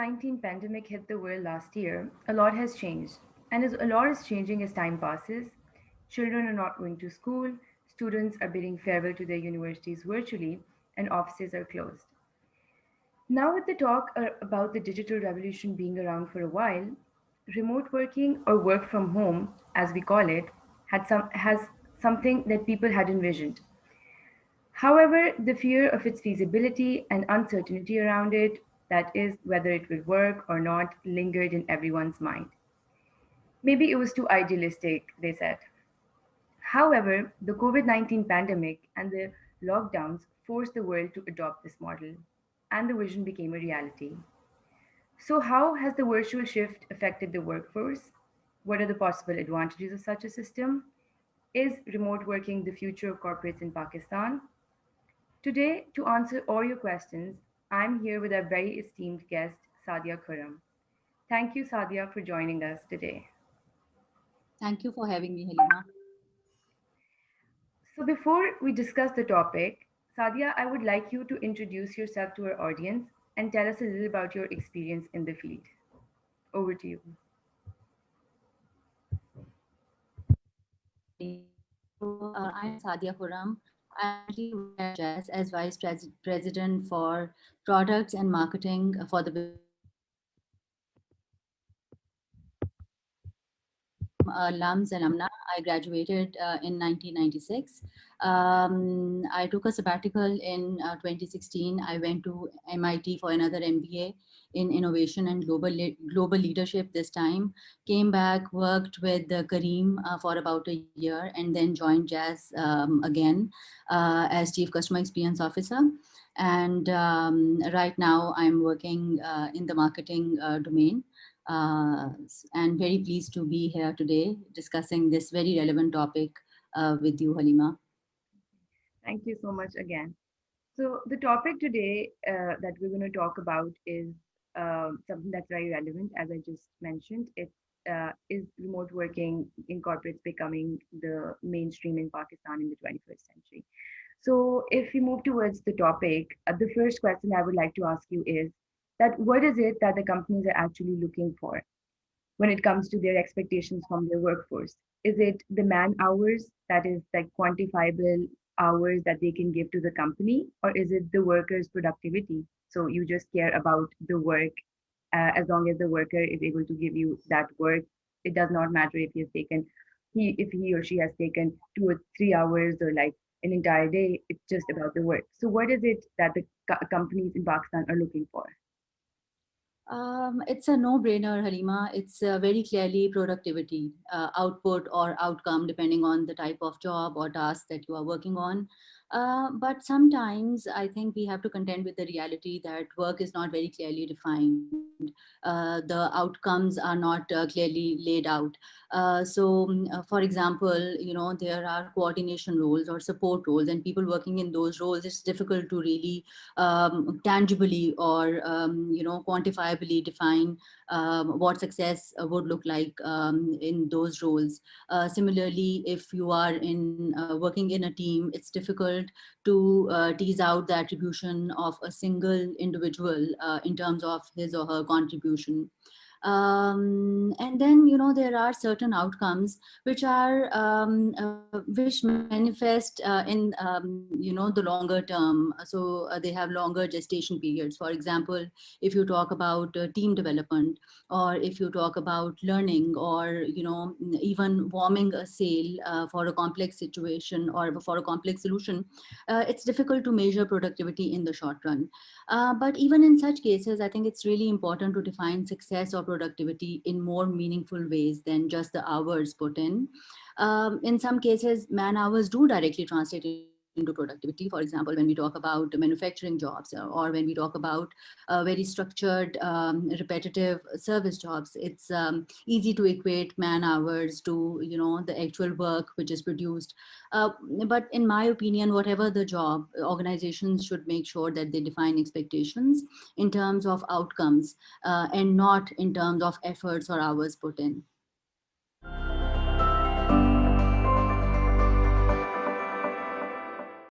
COVID-19 pandemic hit the world last year, a lot has changed. And as a lot is changing as time passes, children are not going to school, students are bidding farewell to their universities virtually, and offices are closed. Now, with the talk about the digital revolution being around for a while, remote working or work from home, as we call it, has something that people had envisioned. However, the fear of its feasibility and uncertainty around it, that is, whether it will work or not, lingered in everyone's mind. Maybe it was too idealistic, they said. However, the COVID 19 pandemic and the lockdowns forced the world to adopt this model, and the vision became a reality. So, how has the virtual shift affected the workforce? What are the possible advantages of such a system? Is remote working the future of corporates in Pakistan? Today, to answer all your questions, I'm here with our very esteemed guest, Sadia Khurram. Thank you, Sadia, for joining us today. Thank you for having me, Halima. So, before we discuss the topic, Sadia, I would like you to introduce yourself to our audience and tell us a little about your experience in the field. Over to you. I'm Sadia Khurram. I currently work at Jazz as President for Products and Marketing for the alums and alumna. I graduated in 1996. I took a sabbatical in 2016. I went to MIT for another MBA in innovation and global leadership this time. Came back, worked with Kareem for about a year, and then joined Jazz again as Chief Customer Experience Officer. And right now I'm working in the marketing domain, and very pleased to be here today discussing this very relevant topic with you, Halima. Thank you so much again. So, the topic today that we're going to talk about is something that's very relevant, as I just mentioned. It is remote working in corporates becoming the mainstream in Pakistan in the 21st century. So, if we move towards the topic, the first question I would like to ask you is that what is it that the companies are actually looking for when it comes to their expectations from their workforce? Is it the man hours, that is like quantifiable hours that they can give to the company, or is it the worker's productivity? So you just care about the work, as long as the worker is able to give you that work. It does not matter if he or she has taken 2 or 3 hours or like an entire day. It's just about the work. So what is it that the companies in Pakistan are looking for? It's a no-brainer, Halima. It's very clearly productivity, output or outcome, depending on the type of job or task that you are working on. But sometimes I think we have to contend with the reality that work is not very clearly defined. The outcomes are not clearly laid out. For example, there are coordination roles or support roles, and people working in those roles, it's difficult to really tangibly or quantifiably define what success would look like in those roles. Similarly, if you are in working in a team, it's difficult to tease out the attribution of a single individual in terms of his or her contribution. And then there are certain outcomes which are which manifest in the longer term. So they have longer gestation periods. For example, if you talk about team development, or if you talk about learning, or even warming a sale for a complex situation or for a complex solution, it's difficult to measure productivity in the short run. But even in such cases, I think it's really important to define success or productivity in more meaningful ways than just the hours put in. In some cases, man hours do directly translate into productivity. For example, when we talk about manufacturing jobs, or when we talk about very structured, repetitive service jobs, it's easy to equate man hours to the actual work which is produced. uh, but in my opinion, whatever the job, organizations should make sure that they define expectations in terms of outcomes, and not in terms of efforts or hours put in.